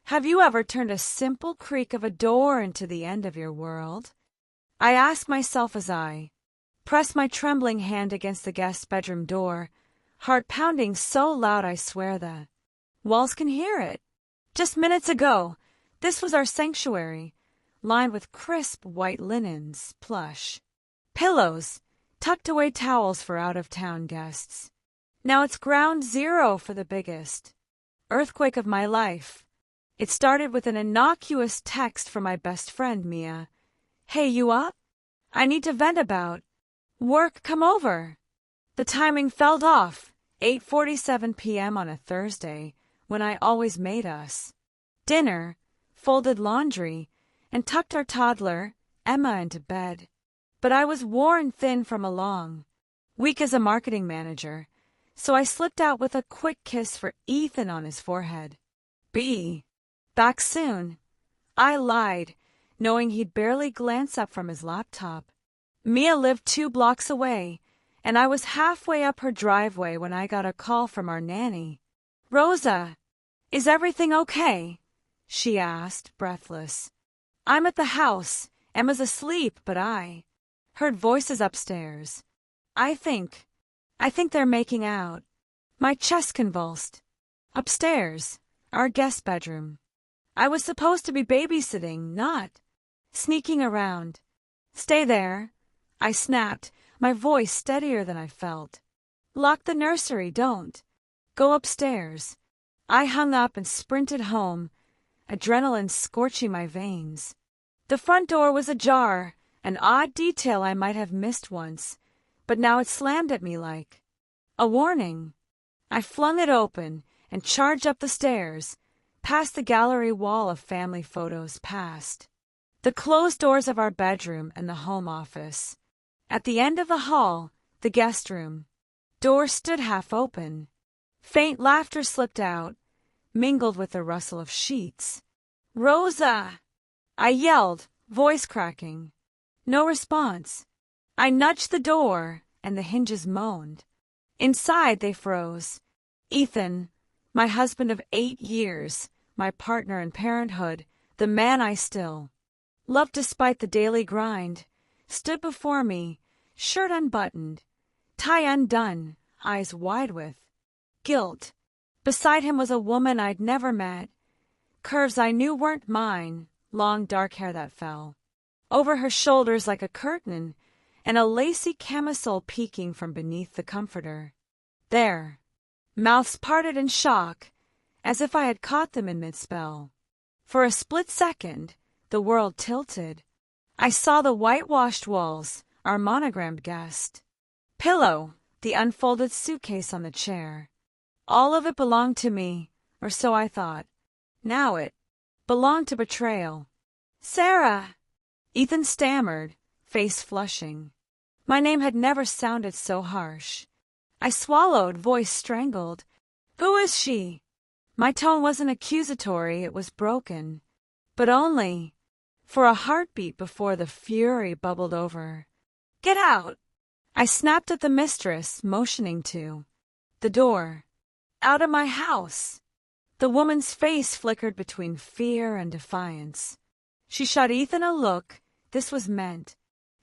Have you ever turned a simple creak of a door into the end of your world? I ask myself as I press my trembling hand against the guest bedroom door, heart pounding so loud I swear the walls can hear it. Just minutes ago, this was our sanctuary, lined with crisp white linens, plush pillows, tucked away towels for out-of-town guests. Now it's ground zero for the biggest earthquake of my life. It started with an innocuous text from my best friend, Mia. Hey, you up? I need to vent about work, come over. The timing fell off, 8:47 p.m. on a Thursday, when I always made us dinner, folded laundry, and tucked our toddler, Emma, into bed. But I was worn thin from a long week as a marketing manager, so I slipped out with a quick kiss for Ethan on his forehead. Back soon. I lied, knowing he'd barely glance up from his laptop. Mia lived 2 blocks away, and I was halfway up her driveway when I got a call from our nanny. Rosa, is everything okay? She asked, breathless. I'm at the house. Emma's asleep, but I heard voices upstairs. I think they're making out. My chest convulsed. Upstairs, our guest bedroom. I was supposed to be babysitting, not sneaking around. Stay there, I snapped, my voice steadier than I felt. Lock the nursery, don't. Go upstairs. I hung up and sprinted home, adrenaline scorching my veins. The front door was ajar, an odd detail I might have missed once, but now it slammed at me like a warning. I flung it open and charged up the stairs, past the gallery wall of family photos, past the closed doors of our bedroom and the home office. At the end of the hall, the guest room door stood half open. Faint laughter slipped out, mingled with the rustle of sheets. Rosa! I yelled, voice cracking. No response. I nudged the door, and the hinges moaned. Inside they froze. Ethan, my husband of 8 years, my partner in parenthood, the man I still loved despite the daily grind, stood before me, shirt unbuttoned, tie undone, eyes wide with guilt. Beside him was a woman I'd never met, curves I knew weren't mine, long dark hair that fell over her shoulders like a curtain, and a lacy camisole peeking from beneath the comforter. There, mouths parted in shock, as if I had caught them in mid-spell. For a split second, the world tilted. I saw the whitewashed walls, our monogrammed guest pillow, the unfolded suitcase on the chair. All of it belonged to me, or so I thought. Now it belonged to betrayal. Sarah! Ethan stammered, face flushing. My name had never sounded so harsh. I swallowed, voice strangled. Who is she? My tone wasn't accusatory, it was broken. But only for a heartbeat before the fury bubbled over. Get out! I snapped at the mistress, motioning to the door. Out of my house! The woman's face flickered between fear and defiance. She shot Ethan a look, this was meant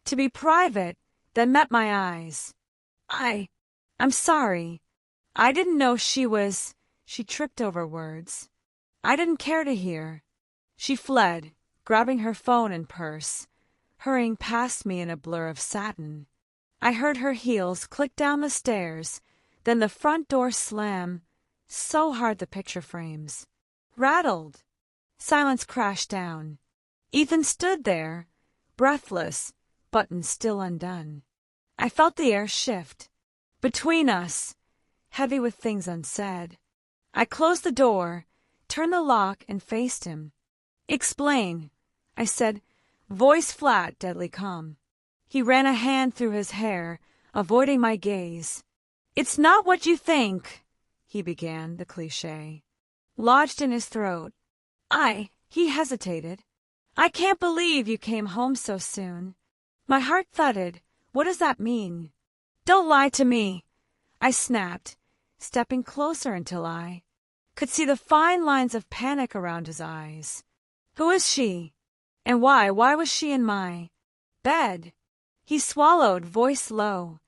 to be private, that met my eyes. I'm sorry. I didn't know she was. She tripped over words. I didn't care to hear. She fled, grabbing her phone and purse, hurrying past me in a blur of satin. I heard her heels click down the stairs, then the front door slam, so hard the picture frames rattled. Silence crashed down. Ethan stood there, breathless, buttons still undone. I felt the air shift between us, heavy with things unsaid. I closed the door, turned the lock, and faced him. Explain, I said, voice flat, deadly calm. He ran a hand through his hair, avoiding my gaze. It's not what you think, he began, the cliché lodged in his throat. He hesitated. I can't believe you came home so soon. My heart thudded. What does that mean? Don't lie to me, I snapped, stepping closer until I could see the fine lines of panic around his eyes. Who is she? And why was she in my bed? He swallowed, voice low.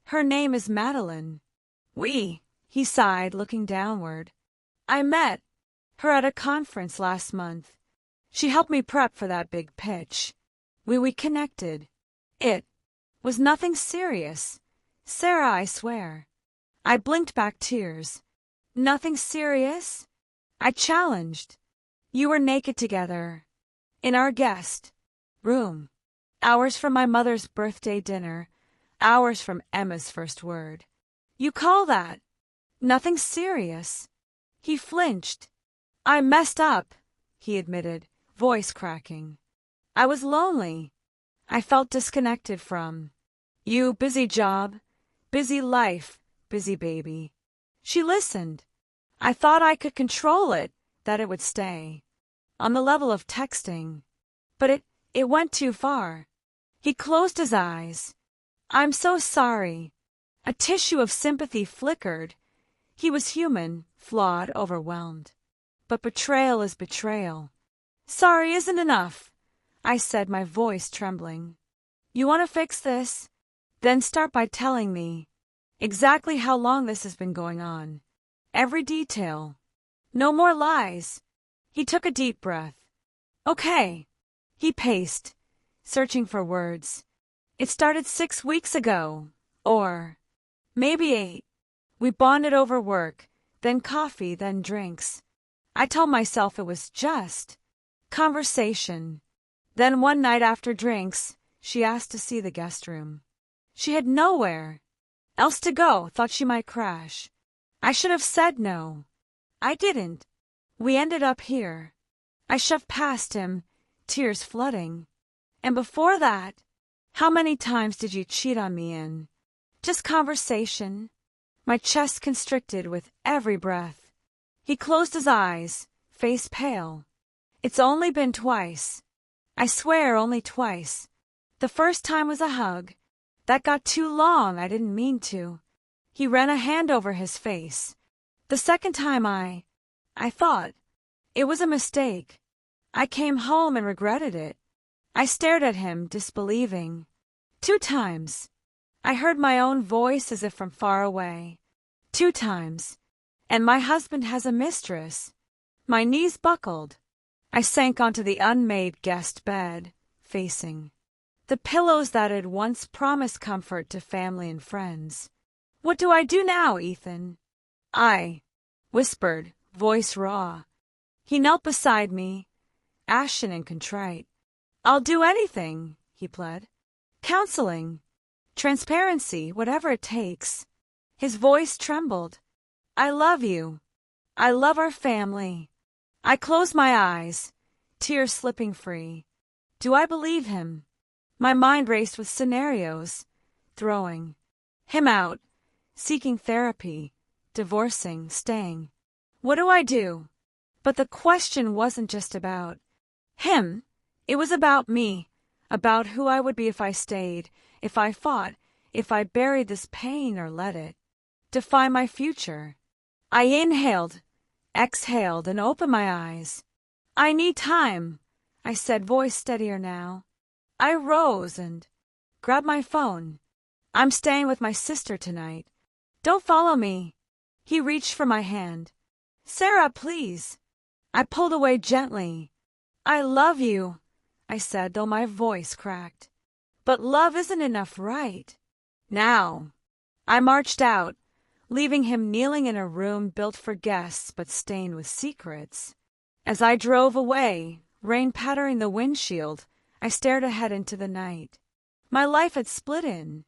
Her name is Madeline. He sighed, looking downward. I met her at a conference last month. She helped me prep for that big pitch. We connected. It was nothing serious. Sarah, I swear. I blinked back tears. Nothing serious? I challenged. You were naked together. In our guest room. Hours from my mother's birthday dinner. Hours from Emma's first word. You call that nothing serious? He flinched. I messed up, he admitted, voice cracking. I was lonely. I felt disconnected from you. Busy job, busy life, busy baby. She listened. I thought I could control it, that it would stay on the level of texting. But it went too far. He closed his eyes. I'm so sorry. A tissue of sympathy flickered. He was human, flawed, overwhelmed. But betrayal is betrayal. Sorry isn't enough, I said, my voice trembling. You want to fix this? Then start by telling me exactly how long this has been going on. Every detail. No more lies. He took a deep breath. Okay. He paced, searching for words. It started 6 weeks ago. Or maybe 8. We bonded over work, then coffee, then drinks. I told myself it was just conversation. Then one night after drinks, she asked to see the guest room. She had nowhere else to go, thought she might crash. I should have said no. I didn't. We ended up here. I shoved past him, tears flooding. And before that, how many times did you cheat on me in just conversation? My chest constricted with every breath. He closed his eyes, face pale. It's only been twice. I swear, only twice. The first time was a hug. That got too long, I didn't mean to. He ran a hand over his face. The second time I thought it was a mistake. I came home and regretted it. I stared at him, disbelieving. 2 times. I heard my own voice as if from far away. 2 times. And my husband has a mistress. My knees buckled. I sank onto the unmade guest bed, facing the pillows that had once promised comfort to family and friends. What do I do now, Ethan? I whispered, voice raw. He knelt beside me, ashen and contrite. I'll do anything, he pled. Counseling, transparency, whatever it takes. His voice trembled. I love you. I love our family. I closed my eyes, tears slipping free. Do I believe him? My mind raced with scenarios, throwing him out, seeking therapy, divorcing, staying. What do I do? But the question wasn't just about him. It was about me, about who I would be if I stayed, if I fought, if I buried this pain or let it define my future. I inhaled, exhaled, and opened my eyes. I need time, I said, voice steadier now. I rose and grabbed my phone. I'm staying with my sister tonight. Don't follow me. He reached for my hand. Sarah, please. I pulled away gently. I love you, I said, though my voice cracked. But love isn't enough right now. I marched out, leaving him kneeling in a room built for guests but stained with secrets. As I drove away, rain pattering the windshield, I stared ahead into the night. My life had split in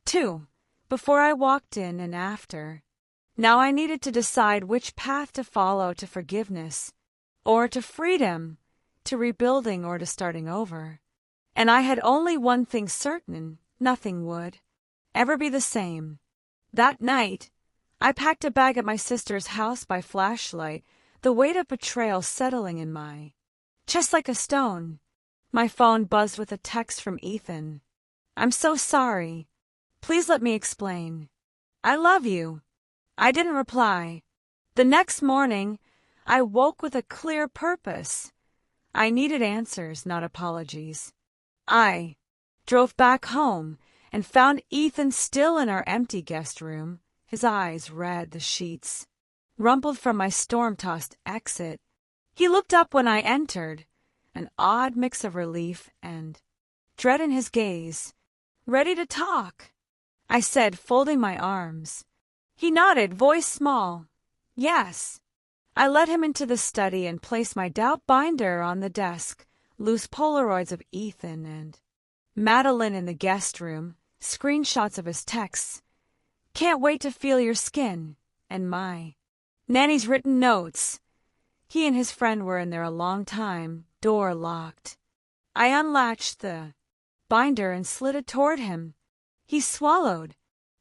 2, before I walked in and after. Now I needed to decide which path to follow, to forgiveness, or to freedom, to rebuilding, or to starting over. And I had only one thing certain: nothing would ever be the same. That night, I packed a bag at my sister's house by flashlight, the weight of betrayal settling in my chest like a stone. My phone buzzed with a text from Ethan. I'm so sorry. Please let me explain. I love you. I didn't reply. The next morning, I woke with a clear purpose. I needed answers, not apologies. I drove back home and found Ethan still in our empty guest room, his eyes red, the sheets rumpled from my storm-tossed exit. He looked up when I entered, an odd mix of relief and dread in his gaze. "Ready to talk?" I said, folding my arms. He nodded, voice small. "Yes." I led him into the study and placed my doubt binder on the desk, loose Polaroids of Ethan and Madeline in the guest room, screenshots of his texts. "Can't wait to feel your skin," and my nanny's written notes. He and his friend were in there a long time, door locked. I unlatched the binder and slid it toward him. He swallowed.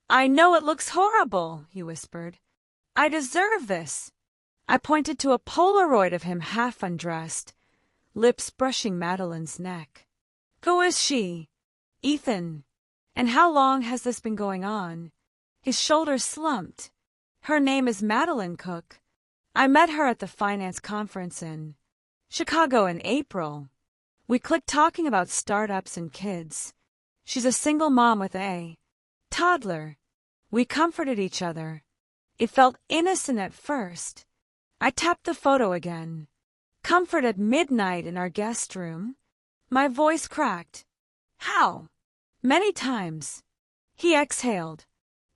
"I know it looks horrible," he whispered. "I deserve this." I pointed to a Polaroid of him half undressed, lips brushing Madeline's neck. "Who is she?" "Ethan." "And how long has this been going on?" His shoulders slumped. "Her name is Madeline Cook. I met her at the finance conference in Chicago in April. We clicked talking about startups and kids. She's a single mom with a toddler. We comforted each other. It felt innocent at first." I tapped the photo again. "Comfort at midnight in our guest room." My voice cracked. "How?" "Many times." He exhaled.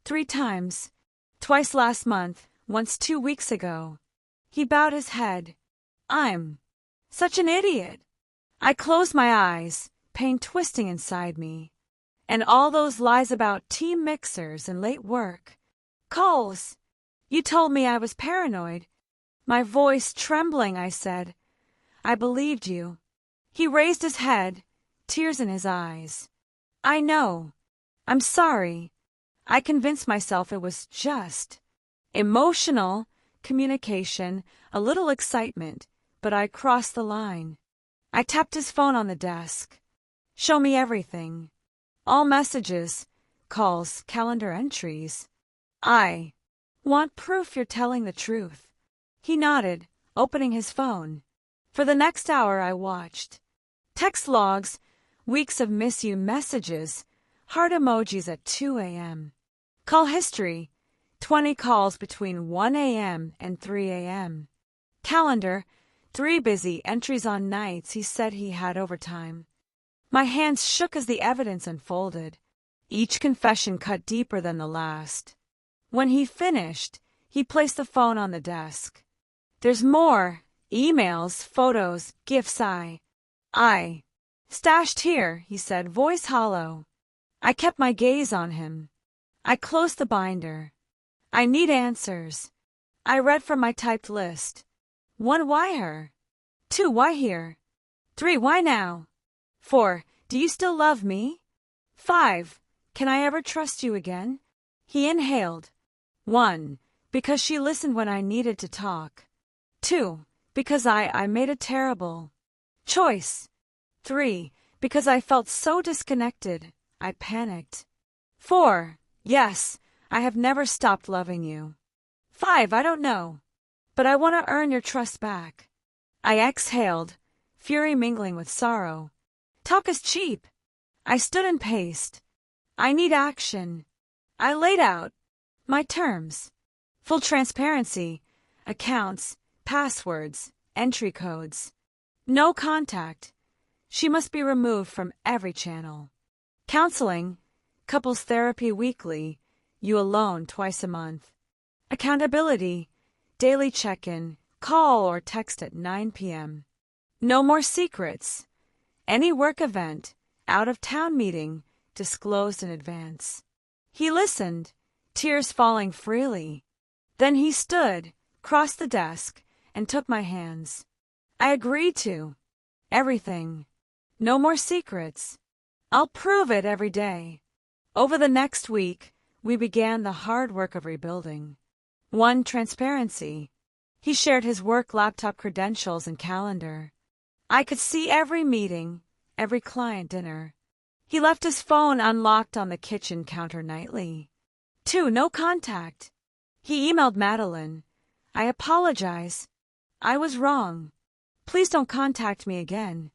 "3 times. Twice last month, once 2 weeks ago." He bowed his head. "I'm such an idiot." I closed my eyes, pain twisting inside me. And all those lies about team mixers and late work. "Coles, you told me I was paranoid." My voice trembling, I said, "I believed you." He raised his head, tears in his eyes. "I know. I'm sorry. I convinced myself it was just emotional communication, a little excitement, but I crossed the line." I tapped his phone on the desk. "Show me everything. All messages, calls, calendar entries. I want proof you're telling the truth." He nodded, opening his phone. For the next hour I watched. Text logs, weeks of miss you messages, heart emojis at 2 a.m. Call history, 20 calls between 1 a.m. and 3 a.m. Calendar, 3 busy entries on nights he said he had overtime. My hands shook as the evidence unfolded. Each confession cut deeper than the last. When he finished, he placed the phone on the desk. "There's more. Emails, photos, gifts I stashed here," he said, voice hollow. I kept my gaze on him. I closed the binder. "I need answers." I read from my typed list. 1. Why her? 2. Why here? 3. Why now? 4. Do you still love me? 5. Can I ever trust you again? He inhaled. 1. Because she listened when I needed to talk. 2. Because I made a terrible choice. 3. Because I felt so disconnected, I panicked. 4. Yes, I have never stopped loving you. 5. I don't know, but I want to earn your trust back. I exhaled, fury mingling with sorrow. Talk is cheap. I stood and paced. I need action. I laid out my terms. Full transparency, accounts, passwords, entry codes. No contact. She must be removed from every channel. Counseling, couples therapy weekly, you alone twice a month. Accountability, daily check-in, call or text at 9 p.m. No more secrets. Any work event, out-of-town meeting, disclosed in advance. He listened, tears falling freely. Then he stood, crossed the desk, and took my hands. I agreed to everything. No more secrets. I'll prove it every day. Over the next week, we began the hard work of rebuilding. 1. Transparency. He shared his work laptop credentials and calendar. I could see every meeting, every client dinner. He left his phone unlocked on the kitchen counter nightly. 2. No contact. He emailed Madeline. I apologize. I was wrong. Please don't contact me again.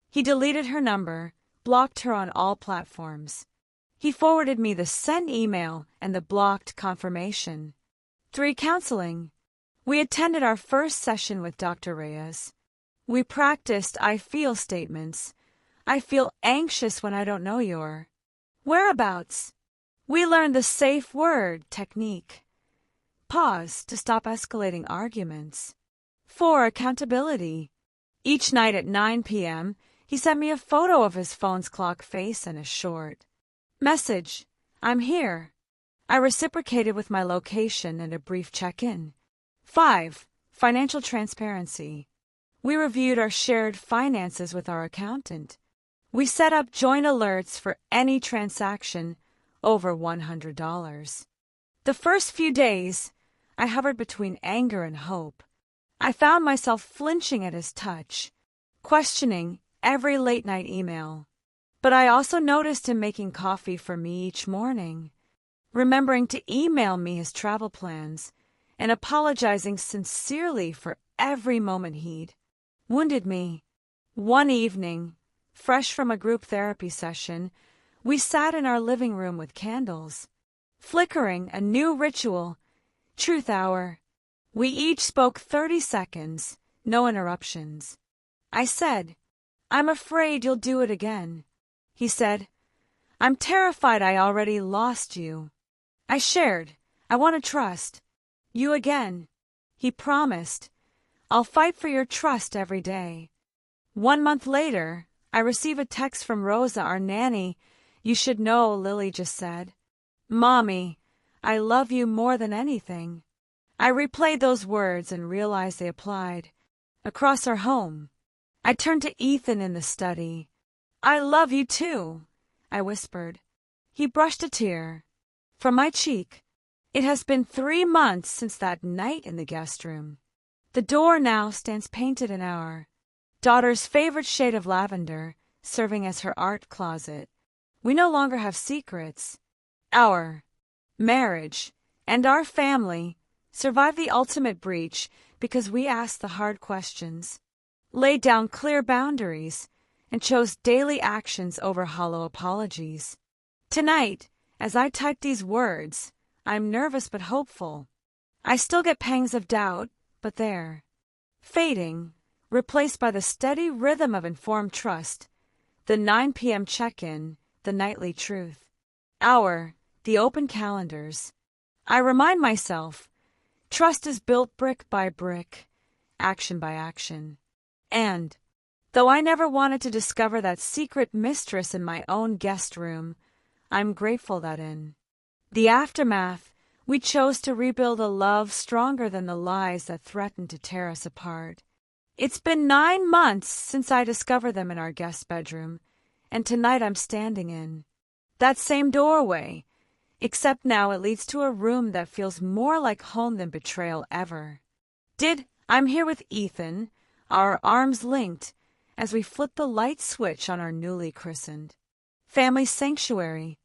He deleted her number, blocked her on all platforms. He forwarded me the sent email and the blocked confirmation. 3. Counseling. We attended our first session with Dr. Reyes. We practiced I feel statements. I feel anxious when I don't know your whereabouts. We learned the safe word technique. Pause to stop escalating arguments. 4. Accountability. Each night at 9 p.m., he sent me a photo of his phone's clock face and a short message. I'm here. I reciprocated with my location and a brief check-in. 5. Financial transparency. We reviewed our shared finances with our accountant. We set up joint alerts for any transaction over $100. The first few days, I hovered between anger and hope. I found myself flinching at his touch, questioning every late-night email. But I also noticed him making coffee for me each morning, remembering to email me his travel plans, and apologizing sincerely for every moment he'd wounded me. One evening, fresh from a group therapy session, we sat in our living room with candles, flickering a new ritual, truth hour. We each spoke 30 seconds, no interruptions. I said, I'm afraid you'll do it again. He said, I'm terrified I already lost you. I shared, I want to trust you again. He promised, I'll fight for your trust every day. 1 month later, I receive a text from Rosa, our nanny. You should know, Lily just said. Mommy, I love you more than anything. I replayed those words and realized they applied across our home. I turned to Ethan in the study. I love you too, I whispered. He brushed a tear from my cheek. It has been 3 months since that night in the guest room. The door now stands painted in our daughter's favorite shade of lavender, serving as her art closet. We no longer have secrets. Our marriage and our family survived the ultimate breach because we asked the hard questions, laid down clear boundaries, and chose daily actions over hollow apologies. Tonight, as I type these words, I'm nervous but hopeful. I still get pangs of doubt, but they're fading, replaced by the steady rhythm of informed trust, the 9 p.m. check-in, the nightly truth. The open calendars. I remind myself, trust is built brick by brick, action by action. And, though I never wanted to discover that secret mistress in my own guest room, I'm grateful that in the aftermath, we chose to rebuild a love stronger than the lies that threatened to tear us apart. It's been 9 months since I discovered them in our guest bedroom, and tonight I'm standing in that same doorway, except now it leads to a room that feels more like home than betrayal ever. I'm here with Ethan, our arms linked, as we flip the light switch on our newly christened family sanctuary.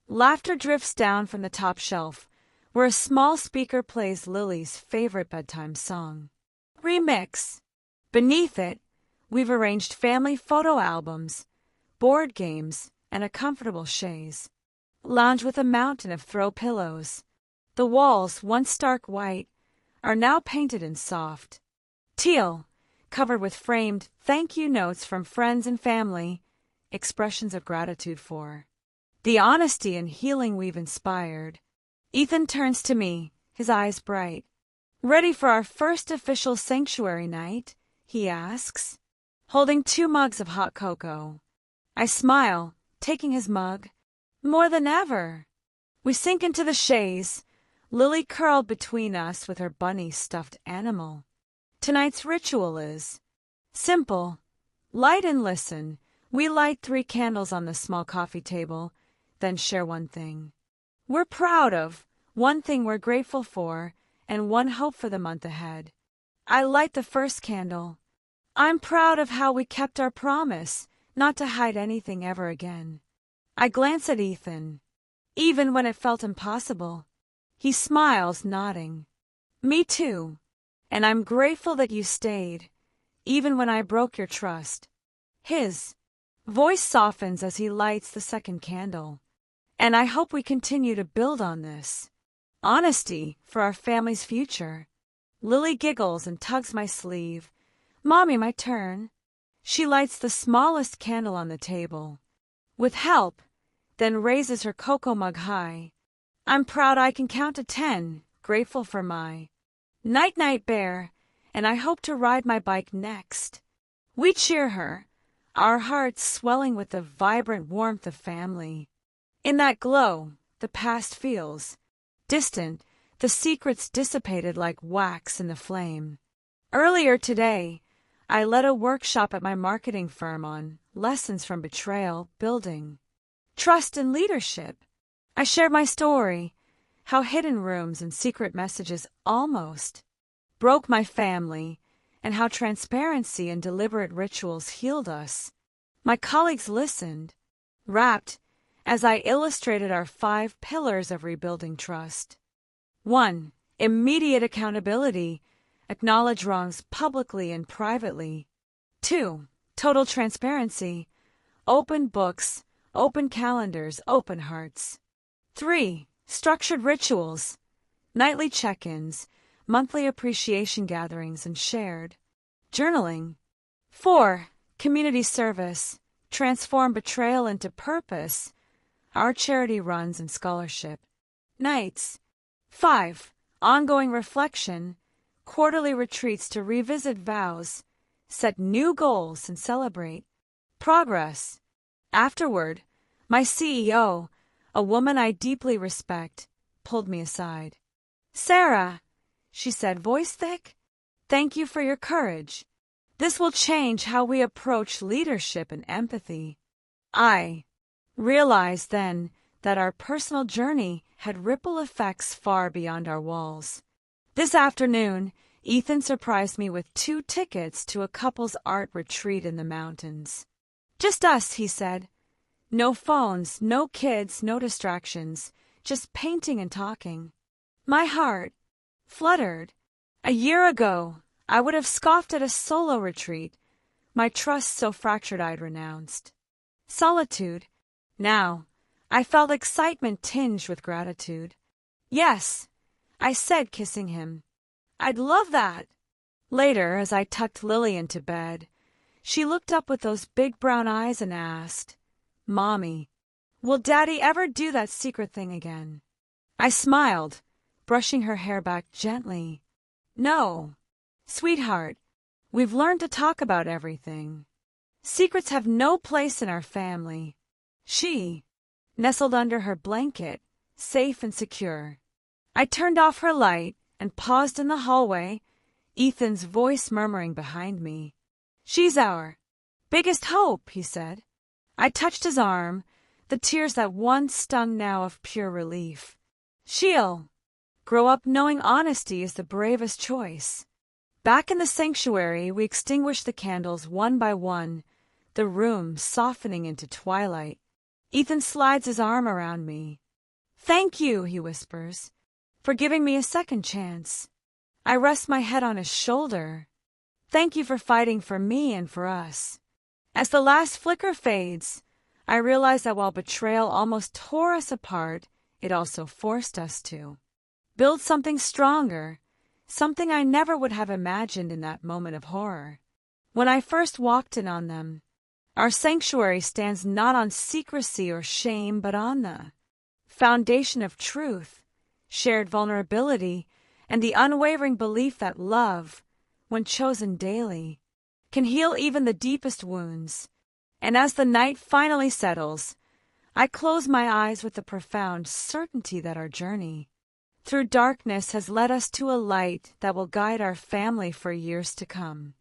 Laughter drifts down from the top shelf, where a small speaker plays Lily's favorite bedtime song. Remix. Beneath it, we've arranged family photo albums, board games, and a comfortable chaise. Lounge with a mountain of throw pillows. The walls, once stark white, are now painted in soft teal, covered with framed thank you notes from friends and family, expressions of gratitude for the honesty and healing we've inspired. Ethan turns to me, his eyes bright. Ready for our first official sanctuary night? He asks, holding 2 mugs of hot cocoa. I smile, taking his mug. More than ever. We sink into the chaise, Lily curled between us with her bunny stuffed animal. Tonight's ritual is simple. Light and listen. We light 3 candles on the small coffee table, then share one thing we're proud of, one thing we're grateful for, and one hope for the month ahead. I light the first candle. I'm proud of how we kept our promise not to hide anything ever again. I glance at Ethan, even when it felt impossible. He smiles, nodding. Me too. And I'm grateful that you stayed, even when I broke your trust. His voice softens as he lights the second candle. And I hope we continue to build on this honesty for our family's future. Lily giggles and tugs my sleeve. Mommy, my turn. She lights the smallest candle on the table. With help, then raises her cocoa mug high. I'm proud I can count to 10, grateful for my night-night bear, and I hope to ride my bike next. We cheer her, our hearts swelling with the vibrant warmth of family. In that glow, the past feels distant, the secrets dissipated like wax in the flame. Earlier today, I led a workshop at my marketing firm on lessons from betrayal, building trust and leadership. I shared my story, how hidden rooms and secret messages almost broke my family, and how transparency and deliberate rituals healed us. My colleagues listened, rapt, as I illustrated our 5 pillars of rebuilding trust. 1. Immediate accountability. Acknowledge wrongs publicly and privately. 2. Total transparency. Open books, open calendars, open hearts. 3. Structured rituals. Nightly check-ins, monthly appreciation gatherings, and shared journaling. 4. Community service. Transform betrayal into purpose. Our charity runs and scholarship nights. 5. Ongoing reflection. Quarterly retreats to revisit vows, set new goals, and celebrate progress. Afterward, my CEO, a woman I deeply respect, pulled me aside. Sarah, she said, voice thick, thank you for your courage. This will change how we approach leadership and empathy. I realized then that our personal journey had ripple effects far beyond our walls. This afternoon, Ethan surprised me with 2 tickets to a couple's art retreat in the mountains. Just us, he said. No phones, no kids, no distractions, just painting and talking. My heart fluttered. A year ago, I would have scoffed at a solo retreat, my trust so fractured I'd renounced solitude. Now, I felt excitement tinged with gratitude. Yes, I said, kissing him. I'd love that. Later, as I tucked Lily into bed, she looked up with those big brown eyes and asked, Mommy, will Daddy ever do that secret thing again? I smiled, brushing her hair back gently. No, sweetheart, we've learned to talk about everything. Secrets have no place in our family. She nestled under her blanket, safe and secure. I turned off her light and paused in the hallway, Ethan's voice murmuring behind me. She's our biggest hope, he said. I touched his arm, the tears that once stung now of pure relief. She'll grow up knowing honesty is the bravest choice. Back in the sanctuary, we extinguished the candles one by one, the room softening into twilight. Ethan slides his arm around me. Thank you, he whispers, for giving me a second chance. I rest my head on his shoulder. Thank you for fighting for me and for us. As the last flicker fades, I realize that while betrayal almost tore us apart, it also forced us to build something stronger, something I never would have imagined in that moment of horror. When I first walked in on them, our sanctuary stands not on secrecy or shame, but on the foundation of truth, shared vulnerability, and the unwavering belief that love, when chosen daily, can heal even the deepest wounds. And as the night finally settles, I close my eyes with the profound certainty that our journey through darkness has led us to a light that will guide our family for years to come.